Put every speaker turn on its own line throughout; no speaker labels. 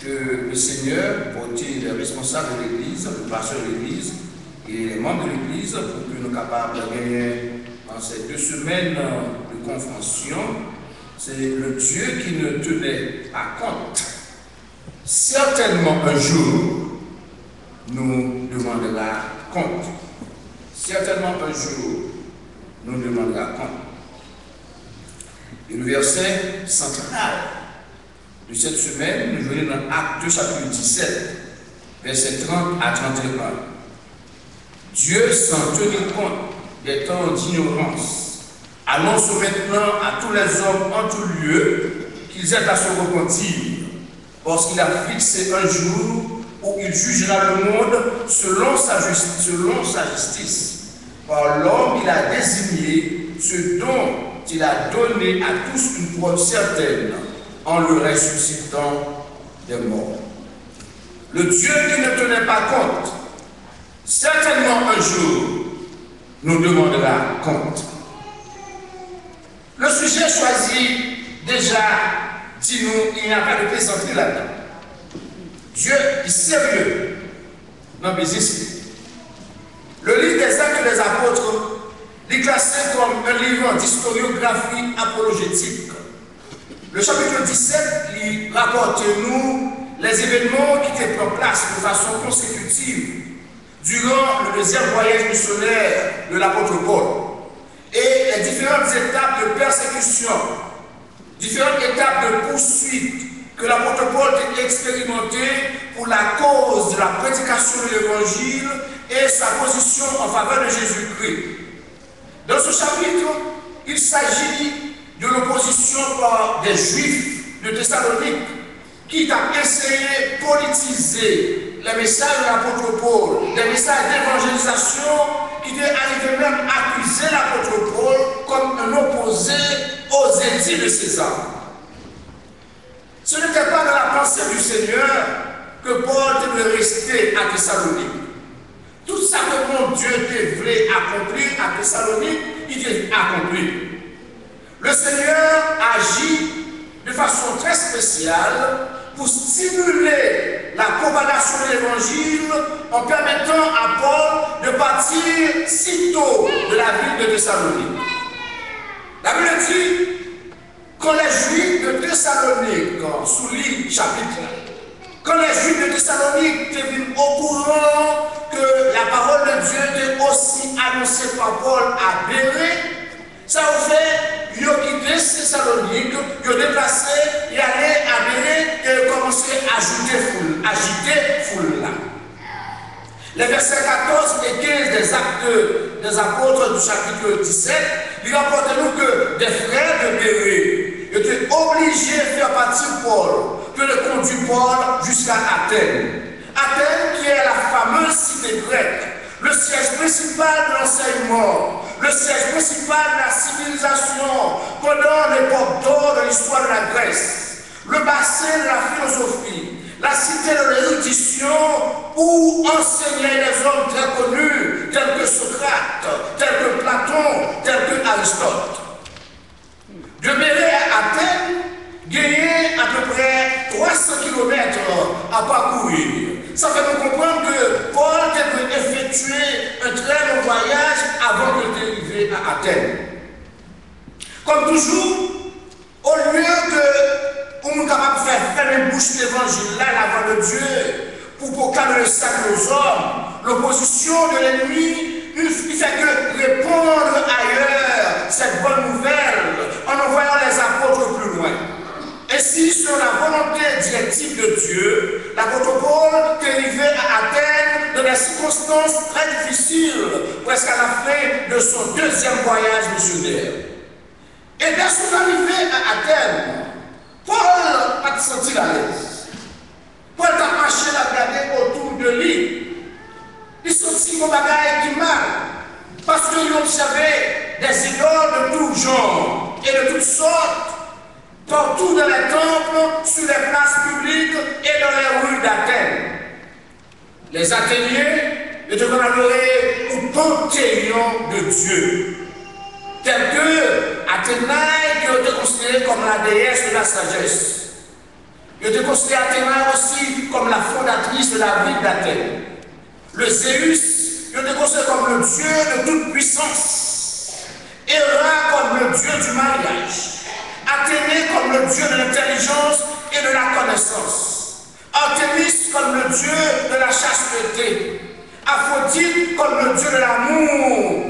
que le Seigneur portait les responsables de l'Église, le pasteur de l'Église et les membres de l'Église pour que nous soyons capables de gagner dans ces 2 semaines de confrontation. C'est le Dieu qui ne tenait pas compte. Certainement un jour, nous demandera compte. Certainement un jour, nous demandera compte. Et le verset central de cette semaine, nous voyons dans Actes 2, chapitre 17, verset 30 à 31. Dieu, sans tenir compte des temps d'ignorance, annonce maintenant à tous les hommes en tout lieu qu'ils aient à se repentir, parce qu'il a fixé un jour où il jugera le monde selon sa justice, par l'homme qu'il a désigné, ce dont il a donné à tous une preuve certaine en le ressuscitant des morts. Le Dieu qui ne tenait pas compte, certainement un jour, nous demandera compte. Le sujet choisi, déjà, dis-nous, il n'y a pas de plaisanterie là-dedans. Dieu est sérieux dans mes esprits. Le livre des Actes des Apôtres est classé comme un livre d'historiographie apologétique. Le chapitre 17, il rapporte nous les événements qui étaient en place de façon consécutive durant le 2e voyage missionnaire de l'apôtre Paul et les différentes étapes de persécution, différentes étapes de poursuite que l'apôtre Paul a expérimenté pour la cause de la prédication de l'évangile et sa position en faveur de Jésus-Christ. Dans ce chapitre, il s'agit de l'opposition par des Juifs de Thessalonique qui ont essayé de politiser les messages de l'apôtre Paul, des messages d'évangélisation qui étaient arrivés même à accuser l'apôtre Paul comme un opposé aux édits de César. Ce n'était pas dans la pensée du Seigneur que Paul devait rester à Thessalonique. Tout ça que mon Dieu devait accomplir à Thessalonique, il devait accomplir. Le Seigneur agit de façon très spéciale pour stimuler la propagation de l'évangile en permettant à Paul de partir sitôt de la ville de Thessalonique. La Bible dit, quand les Juifs de Thessalonique, sous l'île chapitre, quand les Juifs de Thessalonique étaient au courant que la parole de Dieu était aussi annoncée par Paul à Bérée, ça a fait, ils ont quitté Thessalonique, ils ont déplacé, ils allaient à Bérée et ils ont commencé à agiter foule là. Les versets 14 et 15 des Actes des Apôtres du chapitre 17, il rapporte nous que des frères de Bérée étaient obligés de faire partir Paul, de le conduire Paul jusqu'à Athènes. Athènes qui est la fameuse cité grecque, le siège principal de l'enseignement, le siège principal de la civilisation pendant l'époque d'or de l'histoire de la Grèce, le bassin de la philosophie, la cité de l'érudition où enseignaient les hommes très connus tels que Socrate, tels que Platon, tels que Aristote. De Bérée à Athènes, gagner à peu près 300 km à parcourir. Ça fait nous comprendre que Paul devait effectuer un très long voyage avant de dériver à Athènes. Comme toujours, au lieu que nous sommes capables de faire une bouche d'évangile là, la voix de Dieu, pour calmer le sac aux hommes, l'opposition de l'ennemi, il fait que répondre ailleurs cette bonne nouvelle en envoyant les apôtres plus loin. Ainsi, sur la volonté directive de Dieu, l'apôtre Paul est arrivé à Athènes dans des circonstances très difficiles, presque à la fin de son 2e voyage missionnaire. Et dès son arrivée à Athènes, Paul a senti à l'aise. Paul a marché la garder autour de lui. Il sentit mon bagage qui mal, parce qu'il observait des idoles de tout genre et de toutes sortes, partout dans les temples, sur les places publiques et dans les rues d'Athènes. Les Athéniens étaient adorés au panthéon de Dieu, tels que Athénaï qui était considérée comme la déesse de la sagesse. Il était considéré Athéna aussi comme la fondatrice de la ville d'Athènes. Le Zéus, il était considéré comme le dieu de toute puissance. Héra comme le dieu du mariage. Athénée comme le dieu de l'intelligence et de la connaissance. Artémis comme le dieu de la chasteté. Aphrodite comme le dieu de l'amour.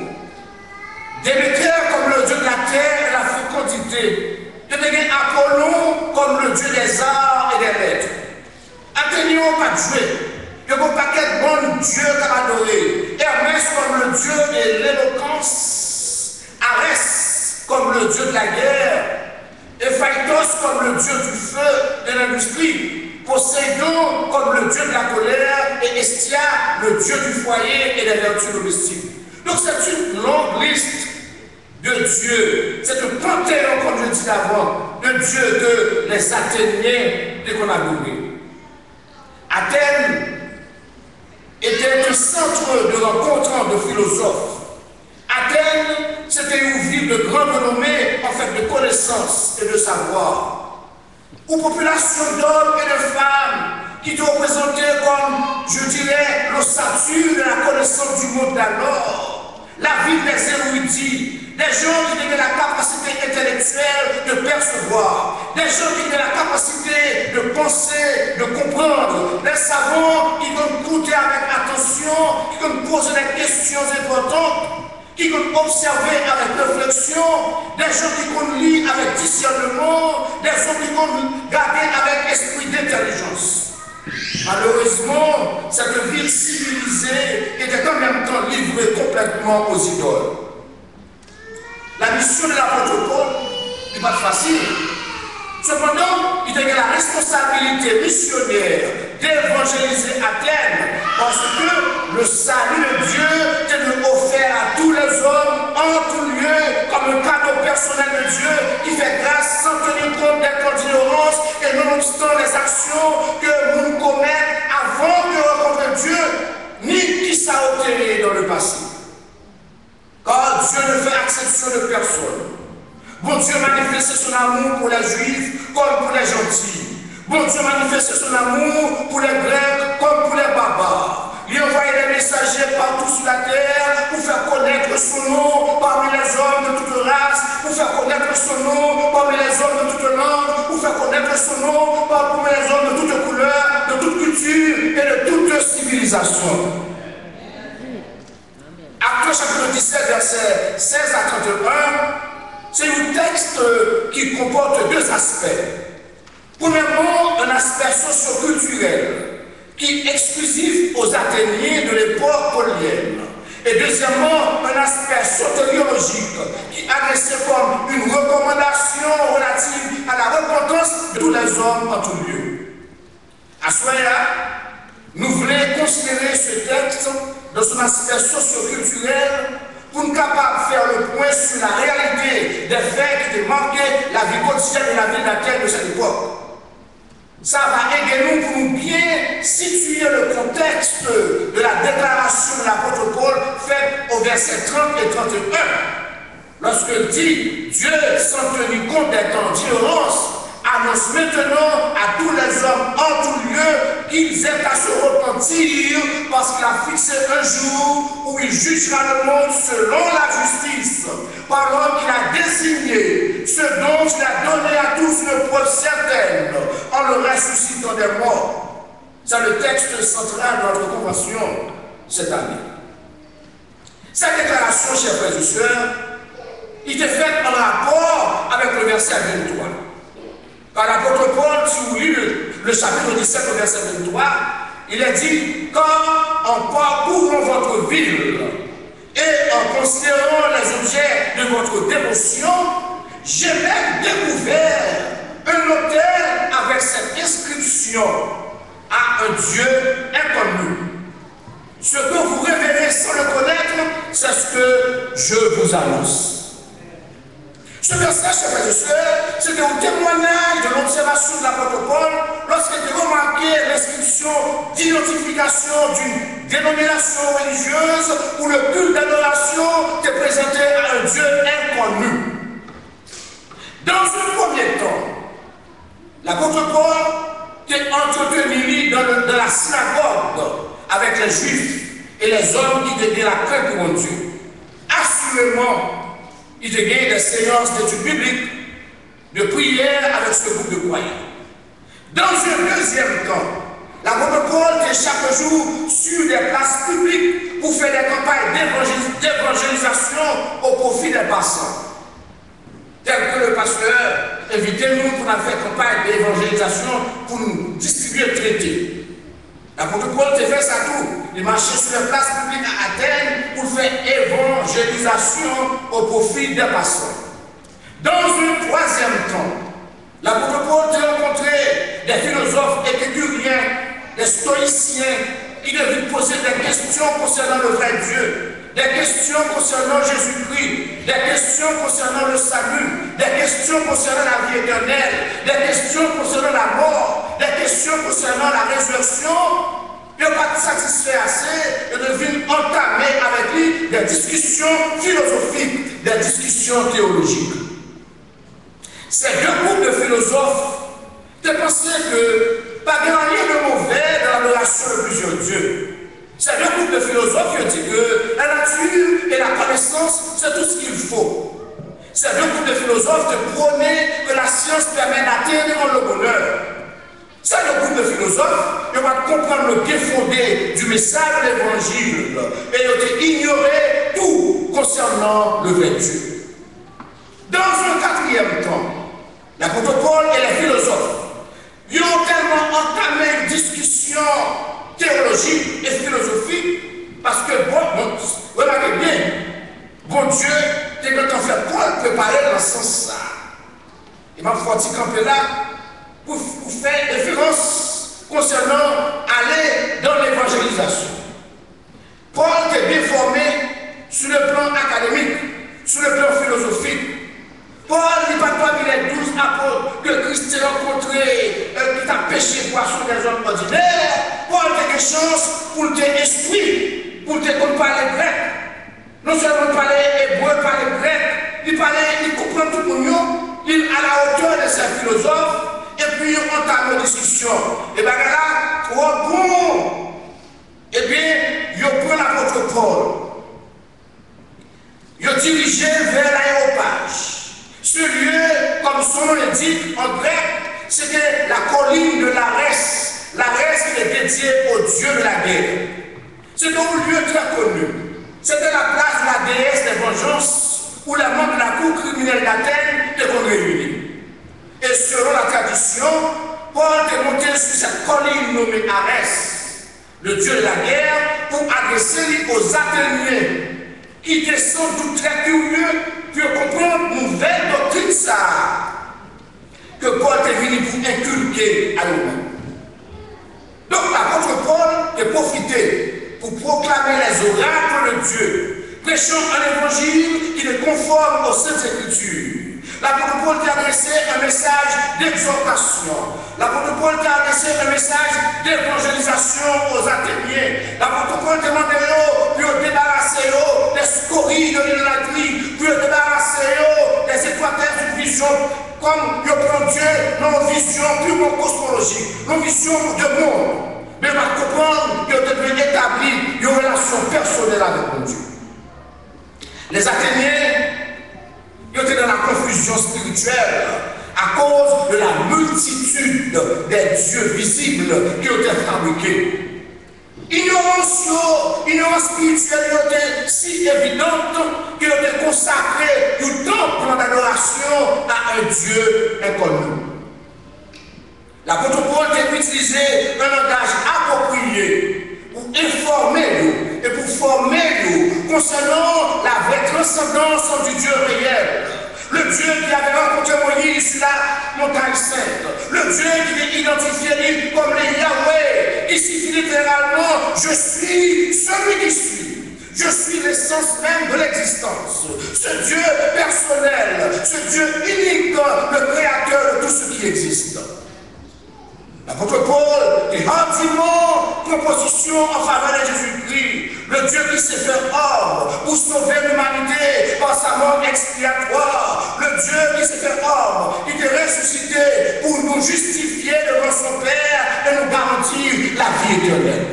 Déméter comme le dieu de la terre et de la fécondité. Apollon comme le dieu des arts et des lettres. Athénion pas joué. Il y a un paquet de bons dieux qu'à adorer. Hermès comme le dieu de l'éloquence. Arès comme le dieu de la guerre. Héphaïstos comme le dieu du feu et de l'industrie. Poséidon comme le dieu de la colère. Et Hestia, le dieu du foyer et des vertus domestiques. Donc c'est une longue liste de Dieu. C'est un panthéon, comme je dis avant, de Dieu que les Athéniens dès qu'on a goûté. Athènes était un centre de rencontre de philosophes. Athènes, c'était une ville de grande renommée, en fait, de connaissances et de savoir. Une population d'hommes et de femmes qui étaient représentés comme, je dirais, l'ossature de la connaissance du monde d'alors. La ville des érudits. Des gens qui avaient la capacité intellectuelle de percevoir, des gens qui avaient la capacité de penser, de comprendre, des savants qui vont écouter avec attention, qui vont poser des questions importantes, qui vont observer avec réflexion, des gens qui vont lire avec discernement, des gens qui vont garder avec esprit d'intelligence. Malheureusement, cette ville civilisée était en même temps livrée complètement aux idoles. La mission de l'apôtre Paul n'est pas facile. Cependant, il a la responsabilité missionnaire d'évangéliser Athènes parce que le salut de Dieu est offert à tous les hommes en tout lieu comme un cadeau personnel de Dieu qui fait grâce sans tenir compte des temps d'ignorance et nonobstant les actions que nous commettons avant de rencontrer Dieu ni qui ça a obtenu dans le passé. Car Dieu ne fait exception de personne. Bon Dieu manifeste son amour pour les Juifs comme pour les gentils. Bon Dieu manifeste son amour pour les Grecs comme pour les barbares. Il envoie des messagers partout sur la terre pour faire connaître son nom parmi les hommes de toute race, pour faire connaître son nom parmi les hommes de toute langue, pour faire connaître son nom parmi les hommes de toute couleur, de toute culture et de toute civilisation. Actes chapitre 17, versets 16 à 31, c'est un texte qui comporte deux aspects. Premièrement, un aspect socio-culturel qui est exclusif aux Athéniens de l'époque paulienne. Et deuxièmement, un aspect sotériologique qui adressé comme une recommandation relative à la repentance de tous les hommes en tout lieu. À ce moment-là, nous voulons considérer ce texte dans son aspect socio-culturel pour nous capables de faire le point sur la réalité des faits qui marquaient la vie quotidienne de la ville d'Athènes de cette époque. Ça va aider nous pour nous bien situer le contexte de la déclaration de l'apôtre Paul faite au verset 30 et 31. Lorsqu'il dit Dieu, sans tenir compte des temps d'ignorance, annonce maintenant à tous les hommes en tout lieu qu'ils aient à se repentir parce qu'il a fixé un jour où il jugera le monde selon la justice, par l'homme qu'il a désigné, ce dont il a donné à tous une preuve certaine en le ressuscitant des morts. C'est le texte central de notre convention cette année. Cette déclaration, chers frères et sœurs, il est faite en rapport avec le verset 23. Par l'apôtre Paul, si vous lisez le chapitre 17, au verset 23, il est dit, quand en parcourant votre ville et en considérant les objets de votre dévotion, j'ai même découvert un autel avec cette inscription à un Dieu inconnu. Ce que vous révélez sans le connaître, c'est ce que je vous annonce. Ce verset, chers frères et sœurs, c'est un témoignage de l'observation de l'apôtre Paul lorsqu'il a remarqué l'inscription d'identification d'une dénomination religieuse où le culte d'adoration était présenté à un Dieu inconnu. Dans un premier temps, l'apôtre Paul qui est entretenu dans la synagogue avec les Juifs et les hommes qui deviennent la crainte pour Dieu. Assurément, il devient des séances d'études bibliques, de prière avec ce groupe de croyants. Dans un deuxième temps, l'apôtre Paul est chaque jour sur des places publiques pour faire des campagnes d'évangélisation au profit des passants. Tel que le pasteur invitait nous pour faire campagne d'évangélisation pour nous distribuer le traité. L'apôtre Paul a fait ça tout. Il marchait sur les places publiques à Athènes pour faire évangélisation au profit des passants. Dans un troisième temps, l'apôtre Paul a rencontré des philosophes épicuriens, des stoïciens qui devaient poser des questions concernant le vrai Dieu, des questions concernant Jésus-Christ, des questions concernant le salut, des questions concernant la vie éternelle, des questions concernant la mort, des questions concernant la résurrection. Il n'a pas satisfait assez et devait entamer avec lui des discussions philosophiques, des discussions théologiques. Ces deux groupes de philosophes qui pensaient que pas rien de mauvais dans l'adoration de plusieurs dieux. Ces deux groupes de philosophes qui ont dit que la nature et la connaissance, c'est tout ce qu'il faut. Ces deux groupes de philosophes qui prônaient que la science permet d'atteindre le bonheur. Ces deux groupes de philosophes, ils vont comprendre le bien fondé du message de l'évangile et ils ont ignoré tout concernant le vrai Dieu. Dans un quatrième temps, l'apôtre Paul et les philosophes, ils ont tellement entamé une discussion théologique et philosophique parce que, remarquez bien, bon Dieu, t'es quand on fait Paul préparer dans ce sens-là. Il m'a fait camper là pour faire référence concernant aller dans l'évangélisation. Paul était bien formé sur le plan académique, sur le plan philosophique. Paul dit pas toi, il est 12 apôtres que Christ a rencontré, qui t'a péché poisson des hommes ordinaires. Paul a quelque chose pour t'instruire, pour te parler grec. Non seulement parler hébreu, parler grec, il comprend tout le monde, il est à la hauteur de ces philosophes, et puis on entame une discussion. Et bien là, trop bon. Eh bien, il prend l'apôtre Paul. Il dirigé vers l'aéropage. Ce lieu, comme son nom l'indique en grec, c'était la colline de l'Arès. L'Arès qui est dédié au dieu de la guerre. C'est un lieu très connu. C'était la place de la déesse des vengeances où les membres de la cour criminelle d'Athènes étaient réunis. Et selon la tradition, Paul est monté sur cette colline nommée Arès, le dieu de la guerre, pour adresser aux Athéniens qui étaient sans doute très curieux pour comprendre une nouvelle doctrine ça que Paul est venu pour inculquer à nous-mêmes. Donc l'apôtre Paul est profité pour proclamer les oracles de Dieu, prêchant un évangile qui est conforme aux Saintes Écritures. L'apôtre Paul t'a adressé un message d'exhortation. L'apôtre Paul t'a adressé un message d'évangélisation aux Athéniens. L'apôtre Paul t'a demandé pour débarrasser des scories de l'idolâtrie, pour débarrasser des étoiles d'une vision comme le plan Dieu, non vision purement cosmologique, non vision de monde. Mais on va comprendre que devait établir une relation personnelle avec mon Dieu. Les Athéniens, ils étaient dans la confusion spirituelle à cause de la multitude des dieux visibles qui ont été fabriqués. Ignorance spirituelle était si évidente qu'ils ont été consacrés du temple d'adoration à un Dieu inconnu. L'apôtre Paul a utilisé un langage approprié pour informer nous et pour former nous concernant la vraie transcendance du Dieu réel. Le Dieu qui avait rencontré Moïse sur la montagne sainte. Le Dieu qui est identifié comme le Yahweh. Il signifie littéralement, je suis celui qui suis. Je suis l'essence même de l'existence. Ce Dieu personnel, ce Dieu unique, le créateur de tout ce qui existe. L'apôtre Paul est hardiment proposition en faveur de Jésus-Christ, le Dieu qui s'est fait homme pour sauver l'humanité par sa mort expiatoire, le Dieu qui s'est fait homme, qui est ressuscité pour nous justifier devant son Père et nous garantir la vie éternelle.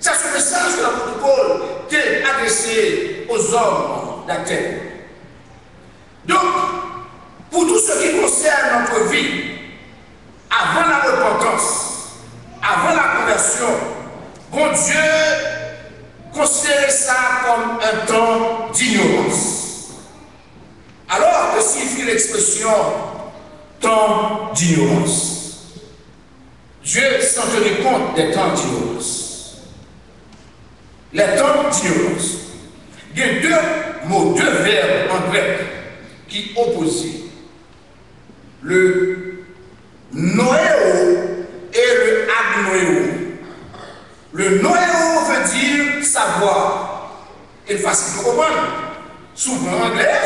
C'est ce message que l'apôtre Paul t'a adressé aux hommes d'Athènes. Donc, pour tout ce qui concerne notre vie, avant la repentance, avant la conversion, bon Dieu considérait ça comme un temps d'ignorance. Alors, que signifie l'expression temps d'ignorance? Dieu s'en tenait compte des temps d'ignorance. Les temps d'ignorance. Il y a deux mots, deux verbes en grec qui opposaient le noéo et le agnoéo. Le noéo veut dire savoir. Et facile de comprendre. Souvent en anglais,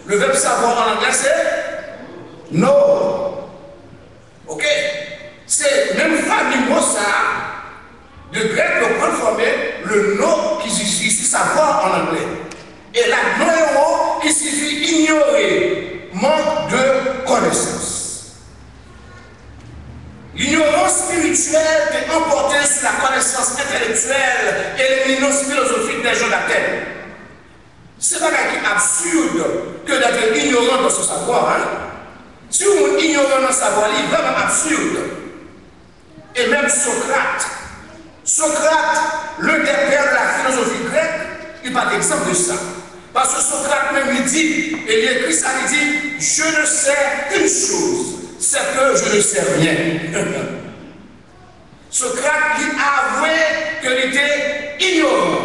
le verbe savoir en anglais c'est know. Ok? C'est même famille mot ça. Le grec le point formé, le know qui signifie savoir en anglais. Et la noéo qui signifie ignorer, manque de connaissance. L'ignorance spirituelle est emportée sur la connaissance intellectuelle et l'éminence philosophique des gens d'Athènes. C'est pas absurde que d'être ignorant dans ce savoir. Hein? Si on est ignorant dans ce savoir, il est vraiment absurde. Et même Socrate, l'un des pères de la philosophie grecque, il parle d'exemple de ça. Parce que Socrate même il dit, et il écrit ça, il dit, je ne sais qu'une chose, c'est que je ne sais rien. Socrate qui a avoué qu'il était ignorant,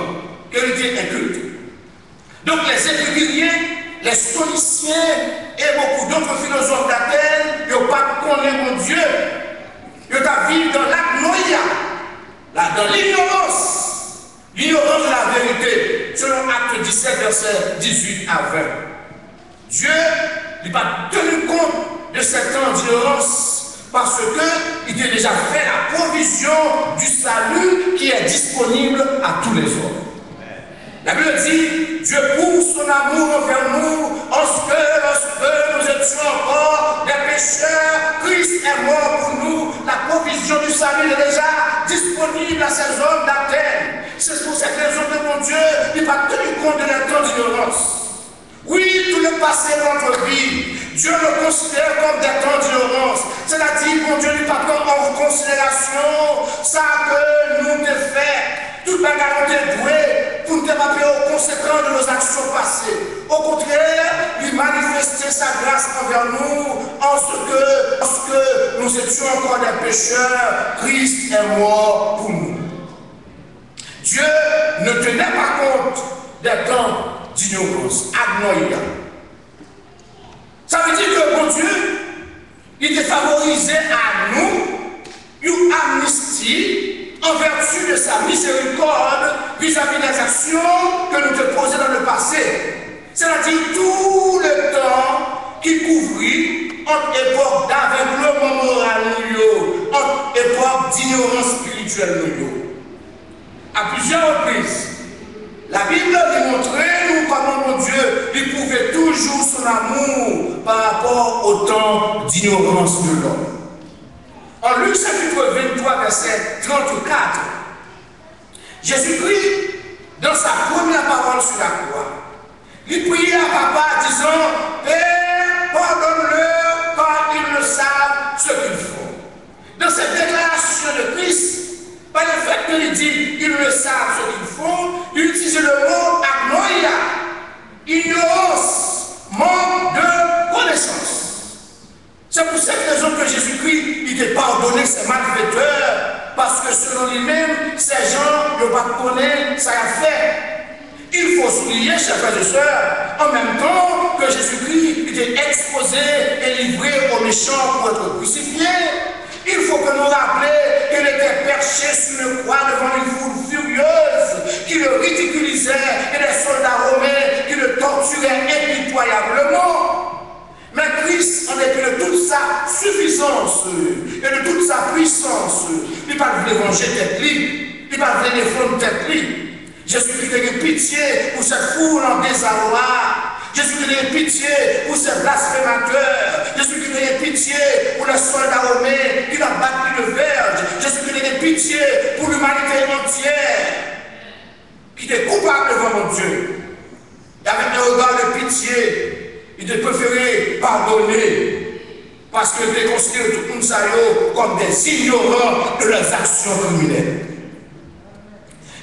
qu'il était inculte. Donc les épicuriens, les stoïciens et beaucoup d'autres philosophes d'Athènes, ils n'ont pas connu mon Dieu. Ils ont vécu dans l'agnoïa, dans l'ignorance de la vérité, selon Acte 17, verset 18 à 20. Dieu n'a pas tenu compte de cette temps d'ignorance parce qu'il a déjà fait la provision du salut qui est disponible à tous les hommes. La Bible dit, Dieu prouve son amour envers nous, lorsque nous étions encore des pécheurs, Christ est mort pour nous. La provision du salut est déjà disponible à ces hommes d'Athènes. C'est pour cette raison que mon Dieu n'a pas tenu compte de la temps d'ignorance. Oui, tout le passé de notre vie, Dieu le considère comme des temps d'ignorance. C'est-à-dire, mon Dieu n'est pas prend en considération ça que nous avons fait. Toute la garantie douée pour ne pas payer aux conséquences de nos actions passées. Au contraire, il manifestait sa grâce envers nous en ce que, lorsque nous étions encore des pécheurs, Christ est mort pour nous. Dieu ne tenait pas compte des temps d'ignorance, agnoïa. Ça veut dire que mon Dieu, il défavorisait à nous une amnistie en vertu de sa miséricorde vis-à-vis des actions que nous te posions dans le passé. C'est-à-dire tout le temps qui couvrit entre époque d'aveuglement moral, entre époque d'ignorance spirituelle. À plusieurs reprises, la Bible démontrait nous comment mon Dieu lui prouvait toujours son amour par rapport au temps d'ignorance de l'homme. En Luc chapitre 23, verset 34, Jésus-Christ, dans sa première parole sur la croix, il priait à Papa disant, Père, pardonne-leur car ils ne savent ce qu'ils font. Dans cette déclaration de Christ, par le fait qu'il dit ils ne savent ce qu'ils font, il utilise le mot agnoïa, ignorance, manque de connaissance. C'est pour cette raison que Jésus-Christ il a pardonné ses malfaiteurs, parce que selon lui-même, ces gens ne pas connaître ça a fait. Il faut souligner, chers frères et sœurs, en même temps que Jésus-Christ était exposé et livré aux méchants pour être crucifié, il faut que nous rappelions qu'il était perché sur le croix devant une foule furieuse qui le ridiculisait et les soldats romains qui le torturaient impitoyablement. Mais Christ, en dépit de toute sa suffisance et de toute sa puissance, il n'a pas voulu venger tête libre, il n'a pas voulu défendre tête libre. Jésus-Christ a eu pitié pour cette foule en désarroi. Jésus-Christ ait pitié pour ces blasphémateurs. Jésus-Christ ait pitié pour les soldats romains qui l'ont battu de verge. Jésus-Christ ait pitié pour l'humanité entière qui est coupable devant mon Dieu. Et avec un regard de pitié, il a préféré pardonner. Parce que il considère tout le monde comme des ignorants de leurs actions criminelles.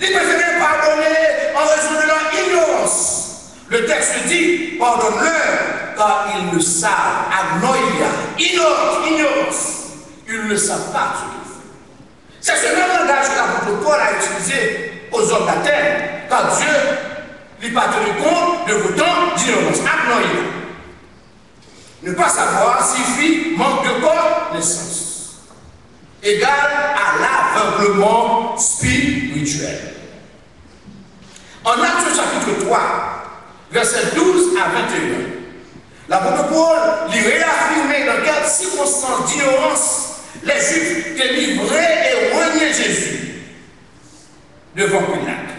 Il préférait pardonner en raison de leur ignorance. Le texte dit, pardonne-leur, car ils ne savent, agnoia, ignorance. Ils ne savent pas ce qu'ils font. C'est ce même langage que l'apôtre Paul a utilisé aux hommes d'Athènes, car Dieu n'a pas tenu compte de vos temps d'ignorance, agnoia. Ne pas savoir signifie manque de connaissance, égal à l'aveuglement spirituel. En Actes chapitre 3, versets 12 à 21, l'apôtre Paul lui réaffirmait dans quelles circonstances d'ignorance les Juifs délivraient et reniaient Jésus devant Pilate.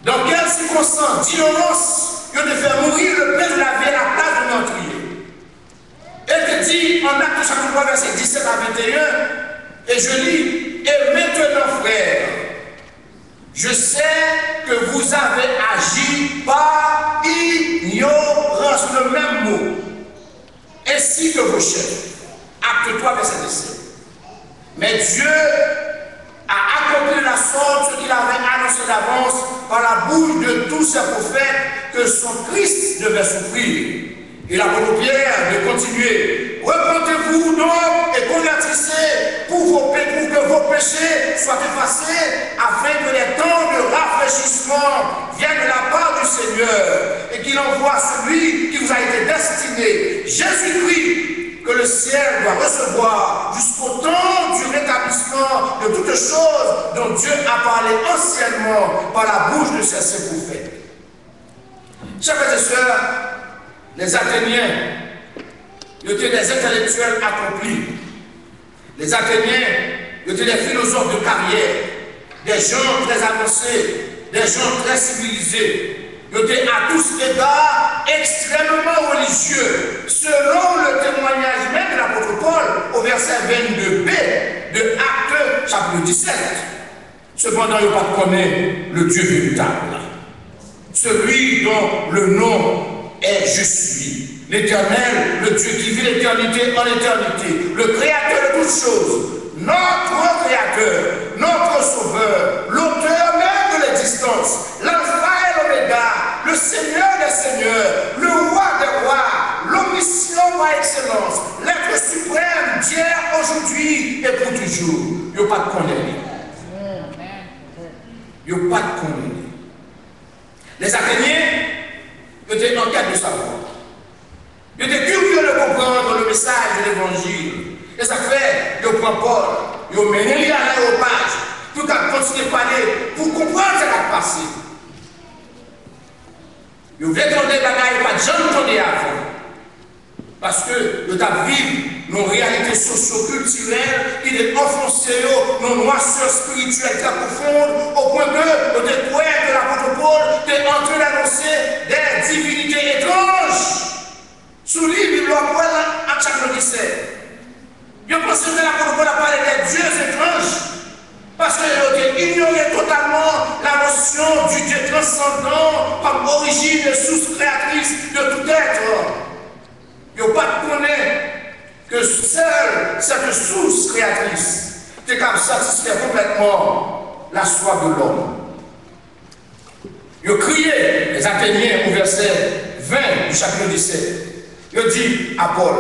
Dans quelles circonstances d'ignorance ils ont fait mourir le père de la vie à la place de meurtrier. Elle te dit en Actes chapitre 3, verset 17 à 21, et je lis, et maintenant, frères, je sais que vous avez agi par ignorance, le même mot, ainsi que vos chefs. Acte 3, verset 17. Mais Dieu a accompli la sorte ce qu'il avait annoncé d'avance par la bouche de tous ses prophètes que son Christ devait souffrir. Et l'apôtre Pierre de continuer. Repentez-vous donc et convertissez pour que vos péchés soient effacés, afin que les temps de rafraîchissement viennent de la part du Seigneur et qu'il envoie celui qui vous a été destiné, Jésus-Christ, que le ciel doit recevoir jusqu'au temps du rétablissement de toutes choses dont Dieu a parlé anciennement par la bouche de ses prophètes. Chers frères et sœurs, les Athéniens étaient des intellectuels accomplis. Les Athéniens étaient des philosophes de carrière, des gens très avancés, des gens très civilisés. Ils étaient à tous égards extrêmement religieux, selon le témoignage même de l'apôtre Paul au verset 22b de Actes chapitre 17. Cependant, ils n'ont pas connu le Dieu véritable, celui dont le nom est je suis, l'Éternel, le Dieu qui vit l'éternité en éternité, le Créateur de toutes choses, notre Créateur, notre Sauveur, l'auteur même de l'existence, l'Alpha et l'Oméga, le Seigneur des Seigneurs, le Roi des Rois, l'omniscient par excellence, l'être suprême d'hier, aujourd'hui et pour toujours. Il n'y a pas de condamné. Il n'y a pas de condamné. Les Athéniens étaient en quête de savoir. Ils étaient curieux de comprendre le message de l'évangile. Et ça fait, ils prennent Paul, ils mènent à l'aéropage, pour qu'elle continue à parler, pour comprendre ce qui a passé. Ils veulent entendre des bagailles, pas de gens entendus avant. Parce que le tas vivre nos réalités socio-culturelles, il est enfoncé nos noirceurs spirituelles très profondes, au point que le poète de l'apôtre Paul est en train d'annoncer des divinités étranges. Sous l'île, il doit voir à chaque 17. Je pense que l'apôtre Paul a parlé des dieux étranges, parce qu'il ignorait totalement la notion du Dieu transcendant comme origine et source créatrice de tout être. Il n'y a pas de connaître que seule cette source créatrice est capable de satisfaire complètement la soif de l'homme. Il a crié, les Athéniens, au verset 20 du chapitre 17. Il dit à Paul,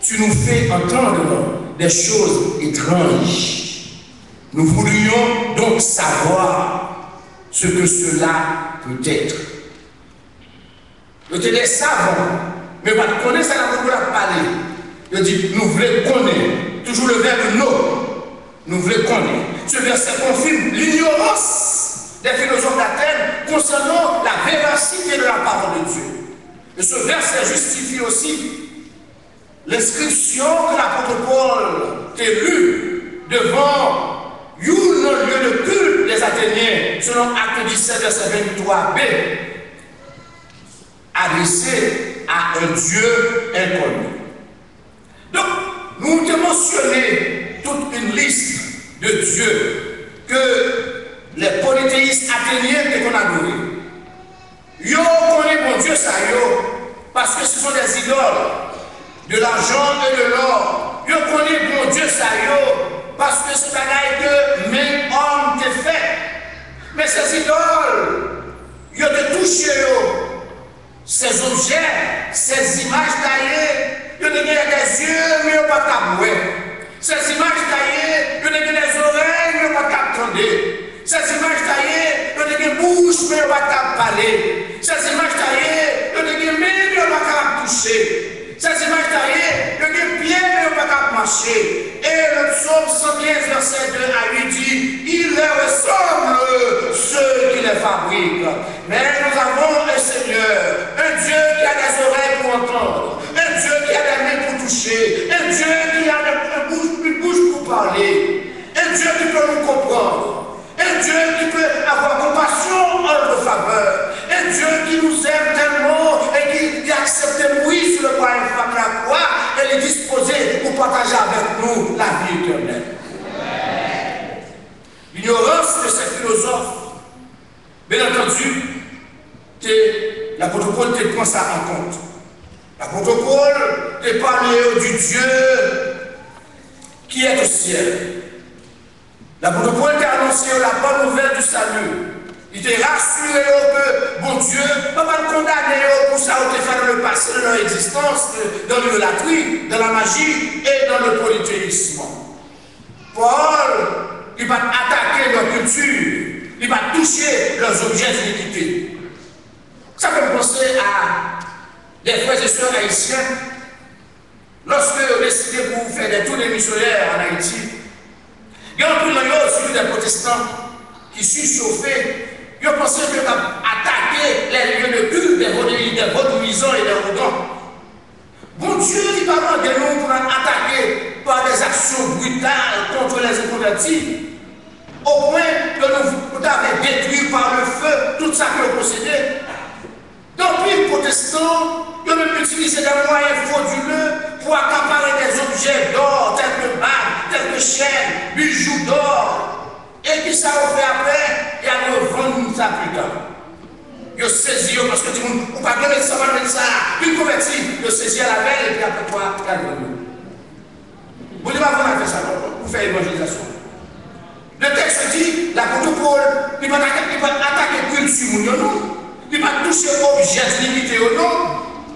tu nous fais entendre des choses étranges. Nous voulions donc savoir ce que cela peut être. Il était des savants. Mais pas de connaître, ça n'a pas parlé. Il dit, nous voulons connaître. Toujours le verbe nous. Nous voulons connaître. Ce verset confirme l'ignorance des philosophes d'Athènes concernant la véracité de la parole de Dieu. Et ce verset justifie aussi l'inscription que l'apôtre Paul a lue devant le lieu de culte des Athéniens, selon Acte 17, verset 23b. adressée à un Dieu inconnu. Donc, nous avons mentionné toute une liste de dieux que les polythéistes athéniens qu'on adoré. Yo connaît mon Dieu ça yo, parce que ce sont des idoles, de l'argent et de l'or. Yo connaît mon Dieu ça yo, parce que ce bagaille que même homme te fait. Mais ces idoles, yo te touché yo, ces objets, ces images taillées, yo te gagné des yeux, mais yo pas taboué. Ces images taillées, yo te gagné des oreilles, mais yo pas t'entendre. Ces images taillées, yo te gagné bouche, mais yo pas parler. Ces images taillées, yo te gagné main, mais yo pas toucher. Ces images taillées, yo te gagné pied, mais yo pas marcher. Et le psaume 115, verset 2 à 8 dit, il leur ressemble ceux qui les fabriquent. Mais nous avons un Seigneur, un Dieu qui a des oreilles pour entendre, un Dieu qui a des mains pour toucher, un Dieu qui a une bouche pour parler, un Dieu qui peut nous comprendre, un Dieu qui peut avoir compassion en notre faveur, un Dieu qui nous aime tellement et qui accepte de mourir sur le bois infâme de la croix et est disposé pour partager avec nous la vie éternelle. L'ignorance de ces philosophes, bien entendu, l'apôtre Paul te prend ça en compte. L'apôtre Paul te parle du Dieu qui est au ciel. L'apôtre Paul t'a annoncé la bonne nouvelle du salut. Il t'a rassuré que, bon Dieu, ne va pas condamner pour ça ou te faire dans le passé de leur existence, dans l'idolâtrie, dans la magie et dans le polythéisme. Paul, il va attaquer leur culture, il va toucher leurs objets d'iniquité. Ça peut me penser à des frères et sœurs haïtiens, lorsque vous décidez pour faire des tours des missionnaires en Haïti, il y a un peu celui des protestants qui sont chauffés. Ils ont pensé que attaquer les lieux de culte des vaudouisants et des rodons. Bon Dieu, il va demander nous pour attaquer par des actions brutales contre les inconvertis, au point que nous avons détruit par le feu tout ça que nous possédait. Donc, les protestants, ils ont même utilisé des moyens frauduleux pour accaparer des objets d'or, tels que bagues, tels que chaînes, bijoux d'or. Et puis ça on fait après, et à revendre ça plus tard. Ils saisissent parce que tout le monde, on ne peut pas donner ça, puis converti, ils saisissent à la veille, et puis après quoi, il y a le revenu. Vous ne devez pas faire ça, pour faire l'évangélisation. Le texte dit, l'apôtre Paul, il va attaquer culture, il va toucher objets limités au nom,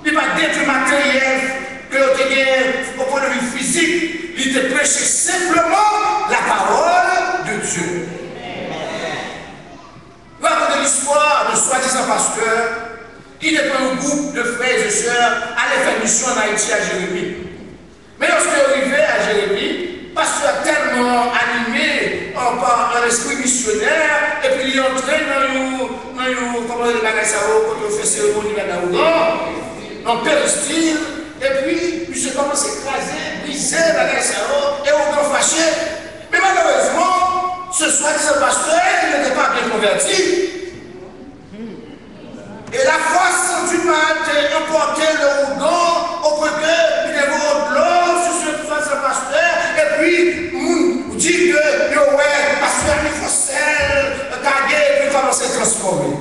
il va détruire matériel que l'on a au point de vue physique, il te prêche simplement la parole de Dieu. Nous avons de l'histoire de soi-disant pasteur qui n'est pas un groupe de frères et sœurs allait faire mission en Haïti à Jérémie. Mais lorsqu'il est arrivé à Jérémie, pasteur tellement animé par un esprit missionnaire, et puis il est entré comment le bagage ça va, quand on fait cérémonie dans péristyle, et puis il se commence à écraser, briser le bagage ça va, et on est fâché. Mais malheureusement, ce soi-disant pasteur, il n'était pas bien converti. Et la force du mal a emporté le roudon au point qu'il est au blanc sur ce soi-disant pasteur, et puis on dit que, ouais, pasteur, il faut sel, taguer, et puis comment se transformer.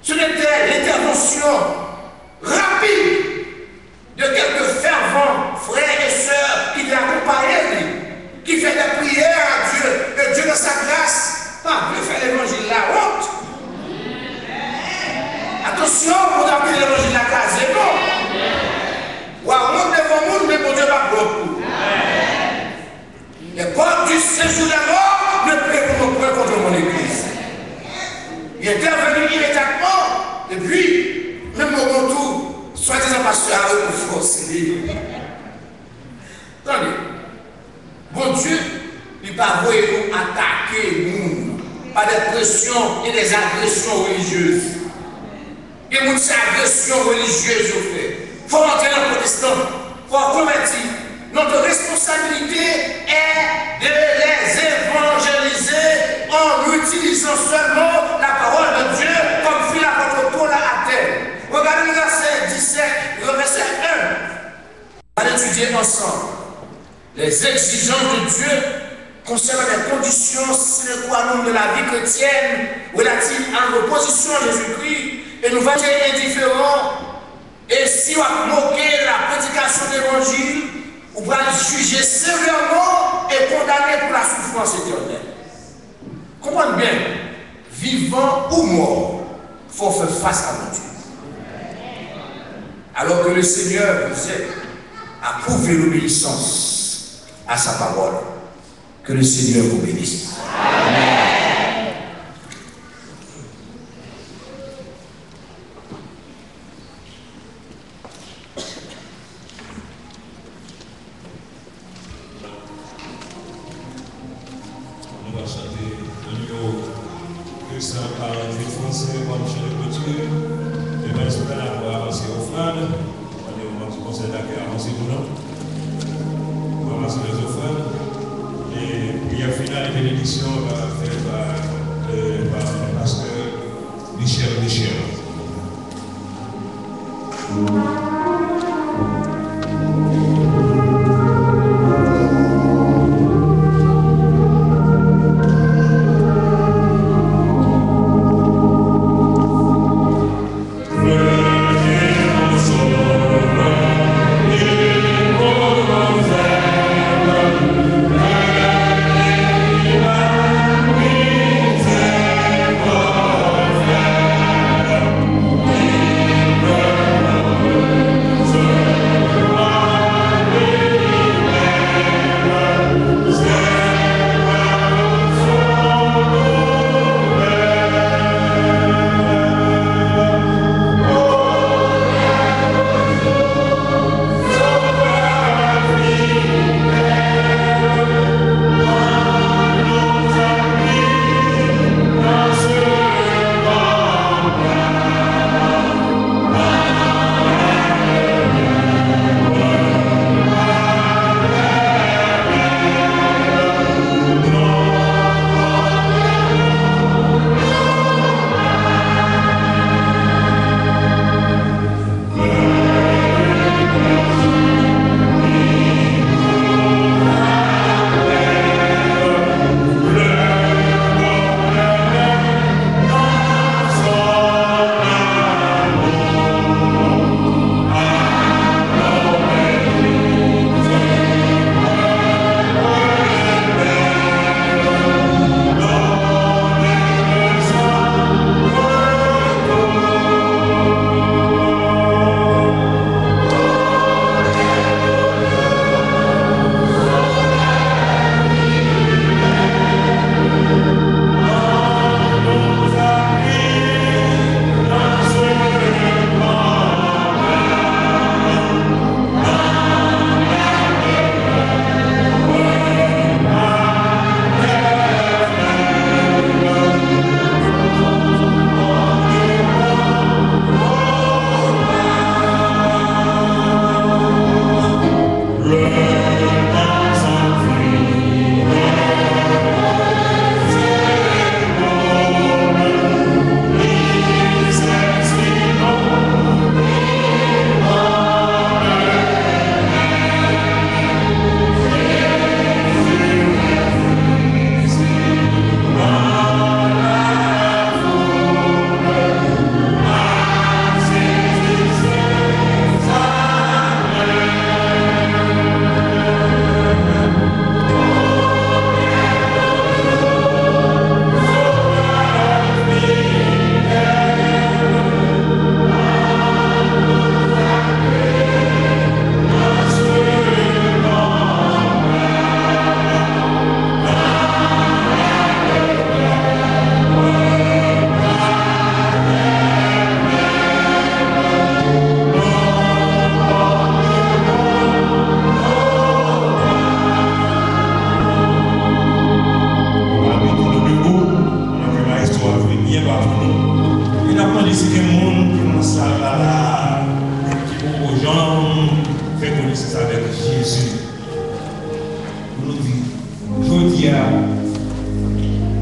Ce n'était l'intervention rapide de quelques fervents frères et sœurs qui l'accompagnaient, qui fait des prières à Dieu, et Dieu dans sa grâce, veut faire l'évangile la honte. Attention, pour appeler l'évangile la grâce, c'est bon. Ou à honte devant monde, mais bon Dieu va beaucoup. Les portes du séjour de la mort ne prévoient point contre mon église. Il est intervenu immédiatement, et puis, même au retour, soi-disant pasteur a eu pour forcer. Attendez, bon Dieu, il va vous attaquer nous par des pressions et des agressions religieuses. Et nous, ces agressions religieuses au fait. Il faut entrer dans le protestant, il faut convertir. Notre responsabilité est de les évangéliser en utilisant seulement la parole de Dieu comme exigences de Dieu concernant les conditions sine qua non de la vie chrétienne relative à notre position à Jésus-Christ, et nous va être indifférents. Et si on a moqué la prédication de l'évangile, on va le juger sévèrement et condamner pour la souffrance éternelle. Comprenez bien, vivant ou mort, il faut faire face à notre Dieu. Alors que le Seigneur vous aide à prouver l'obéissance à sa parole. Que le Seigneur vous bénisse. Amen.
On va chanter le numéro 248 français, on va chanter le clôture. Le maître de la voix avancé au frères. On est au moment du conseil d'accueil avancé pour nous. On va avancer les offrandes. Et prière finale et bénédiction va faire par le pasteur Michel.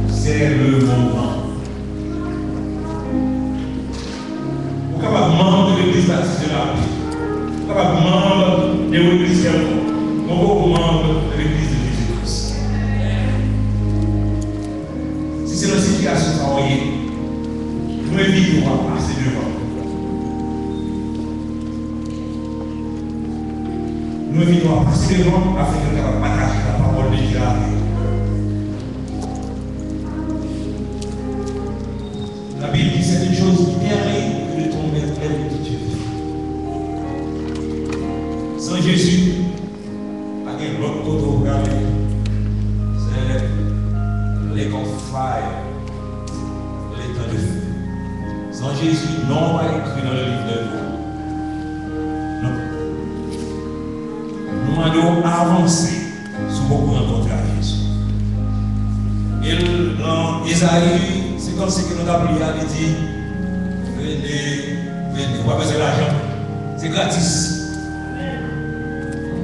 c'est le moment. Vous êtes capable membre de l'église baptiste de la paix. Vous êtes capable membre de l'église de membre de l'église afin que nous puissions partager la parole de Dieu. La Bible dit c'est une chose qui mérite que de tomber dans l'habitude. Sans Jésus, pas de l'autre côté au regard, c'est les conflits, les temps de feu. Sans Jésus, non pas écrit dans le livre de Dieu. Non. Nous devons avancer sur beaucoup rencontrer à Jésus. Et dans Isaïe, c'est comme si nous avons prié, il dit venez, venez, on va pas besoin d'argent, c'est gratis.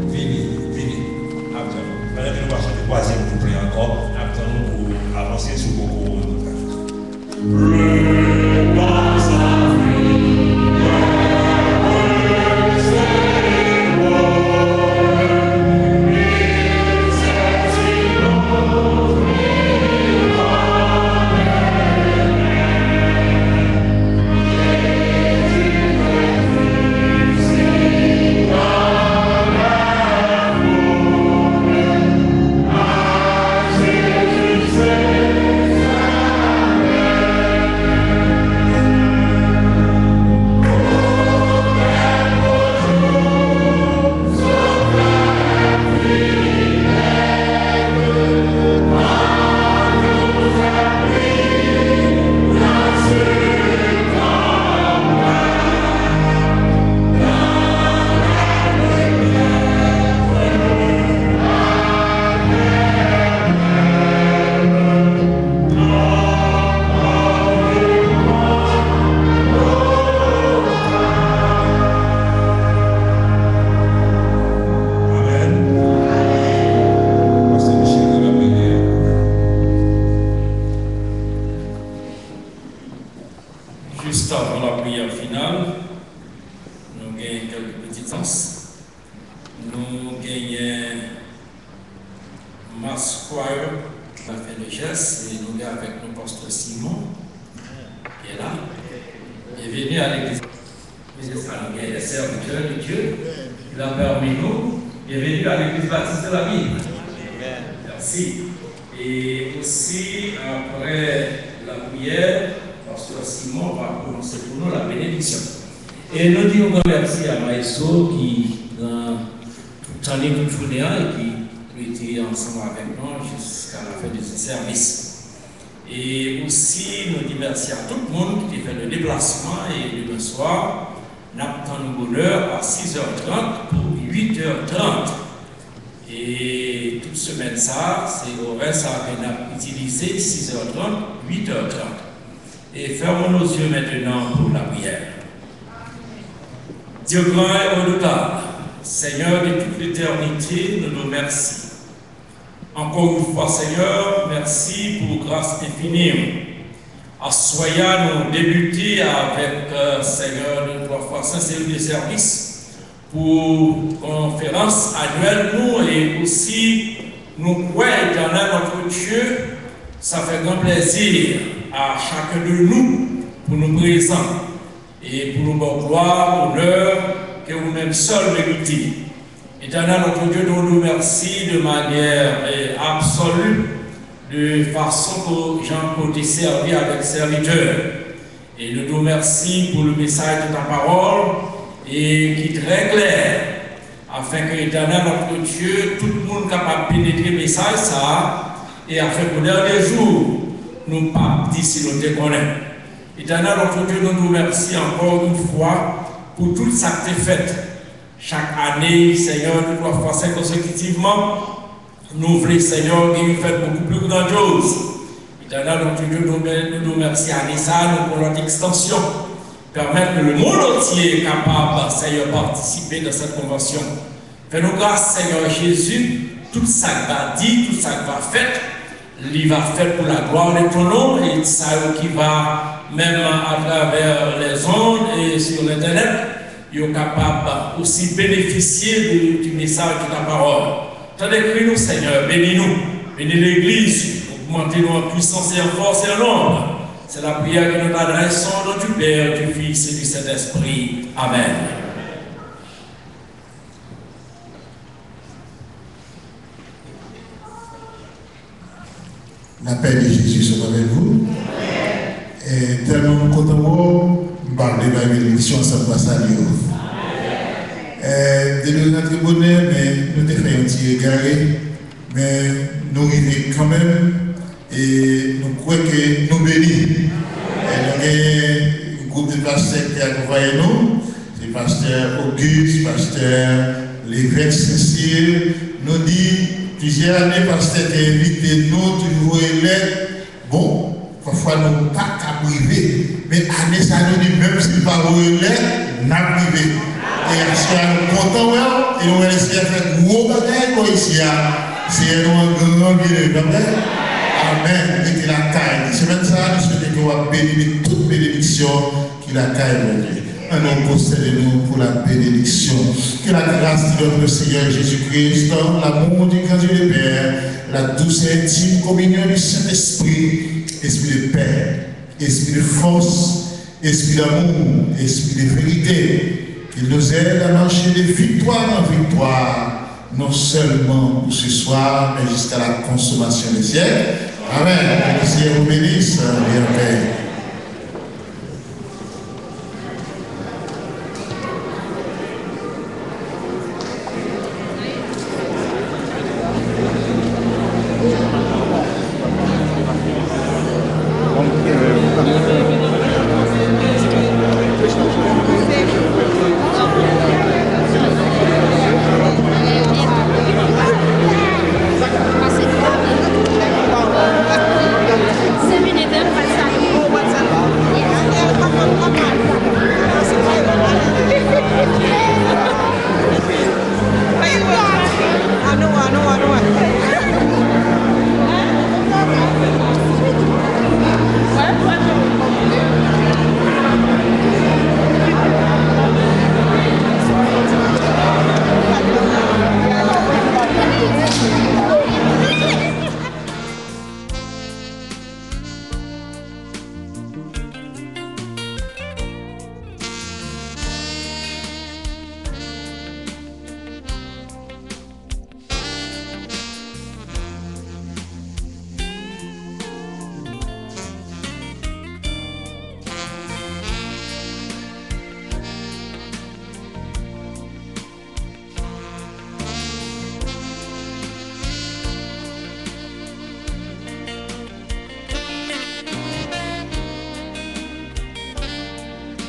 Venez, venez. Attends, pendant que nous passons le troisième couplet encore, attendons pour avancer sur beaucoup rencontrer à Jésus.
Et nous disons merci à Maïso qui, dans toute l'année de journée, et qui était ensemble avec nous jusqu'à la fin de ce service. Et aussi, nous disons merci à tout le monde qui a fait le déplacement et demain soir, nous attendons le bonheur à 6h30 pour 8h30. Et toute semaine, ça, c'est l'horaire qu'on a utilisé 6h30, 8h30. Et fermons nos yeux maintenant pour la prière. Dieu grand et redoutable, Seigneur de toute l'éternité, nous nous remercions. Encore une fois, Seigneur, merci pour grâce infinie. Soyons nous débuter avec, Seigneur, une trois fois sincère de service pour conférence annuelle, nous, et aussi nous croyons éternel notre Dieu, ça fait grand plaisir à chacun de nous pour nous présenter. Et pour nous donner gloire, honneur, que vous-même seul méritez. Éternel, notre Dieu, nous nous remercions de manière absolue, de façon que Jean peut servir avec serviteur. Et nous nous remercions pour le message de ta parole, et qui est très clair, afin que, éternel, notre Dieu, tout le monde capable de pénétrer le message, ça, et afin qu'au dernier jour, nous pas dire si nous te connaissons. Éternel, notre Dieu, nous nous remercions encore une fois pour tout ça que tu as fait. Chaque année, Seigneur, nous trois fois consécutivement, nous voulons, Seigneur, qui nous fait beaucoup plus grandiose. Éternel, notre Dieu, nous remercions à ça, nous pour notre extension. Permettre que le monde entier est capable, Seigneur, de participer dans cette convention. Fais-nous grâce, Seigneur Jésus, tout ça que va dit, tout ça que va faire, il va faire pour la gloire de ton nom, et ça qui va même à travers les ondes et sur l'internet, ils sont capables aussi bénéficier du message de ta parole. Tendez-nous, Seigneur, bénis-nous, bénis l'Église, augmentez-nous en puissance et en force et en nombre. C'est la prière que nous adressons au nom du Père, du Fils et du Saint-Esprit. Amen.
La paix de Jésus soit avec vous. Et tellement content de parler de la bénédiction ensemble à saluer. De nous rentrer bonheur, mais nous avons fait un petit égaré, mais nous arrivons quand même et nous croyons que nous bénissons. Nous avons un groupe de pasteurs qui accompagnent nous, c'est pasteur Auguste, pasteur l'évêque Cécile, nous dit plusieurs années, pasteur qui a invité nous, toujours élèves. Bon, parfois nous ne pas qu'à priver, mais année ça nous dit même si pas relais, nous n'a privé. Et parce que nous comptons et nous essayer de faire gros bagages ici. C'est un grand bien. Amen. Et que la caille. Semaine ça, nous souhaitons que vous bénir toute bénédiction qui la caille. Un homme possédez-nous pour la bénédiction. Que la grâce de notre Seigneur Jésus-Christ, l'amour du grand Dieu le Père, la douce et intime communion du Saint-Esprit, esprit de paix, esprit de force, esprit d'amour, esprit de vérité, qu'il nous aide à marcher de victoire en victoire, non seulement pour ce soir, mais jusqu'à la consommation des siècles. Amen. Que le Seigneur vous bénisse et en paix.
What?